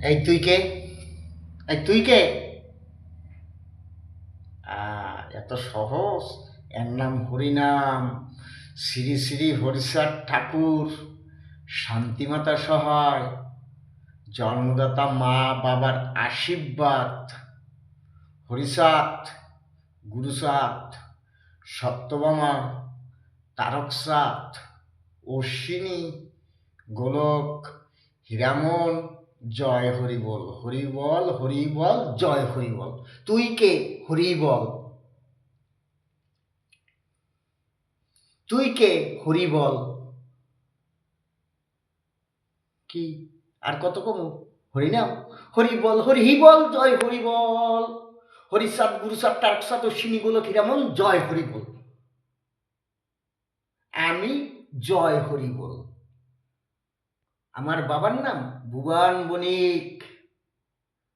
এই তুই কে? এই তুই কে? এত সহজ? এর নাম হরিনাম। শ্রী শ্রী হরিচাঁদ ঠাকুর, শান্তিমাতা সহায়, জন্মদাতা মা বাবার আশীর্বাদ। হরিচাঁদ, গুরুচাঁদ, সত্যভামা, তারকচাঁদ, অশ্বিনী, গোলক, হীরামন, জয় হরি বল, হরি বল, হরি বল, জয় হরি বল। তুই কে? হরি বল। তুই কে? হরি বল। কি আর কত কমু? হরিনাম, হরি বল, হরি বল, জয় হরি বল। হরিচাঁদ, গুরুচাঁদ, তারকচাঁদ, অশ্বিনী, গোলক, হীরামন, জয় হরি বল। আমি জয় হরি বল। আমার বাবার নাম ভুবন বণিক,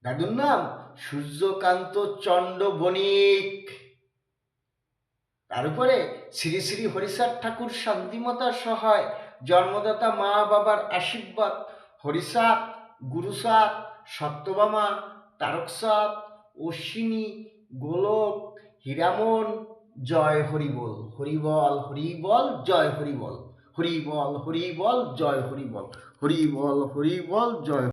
দাদুর নাম সূর্যকান্ত চন্দ্র বণিক। তার উপরে শ্রী শ্রী হরিচাঁদ ঠাকুর, শান্তিমাতা সহায়, জন্মদাতা মা বাবার আশীর্বাদ। হরিচাঁদ, গুরুচাঁদ, সত্যভামা, তারকচাঁদ, অশ্বিনী, গোলক, হীরামন, জয় হরি বল, হরি বল, হরি বল, জয় হরি বল, হরি বল, হরি বল, জয় হরি বল, হরি বল, হরি বল, জয়।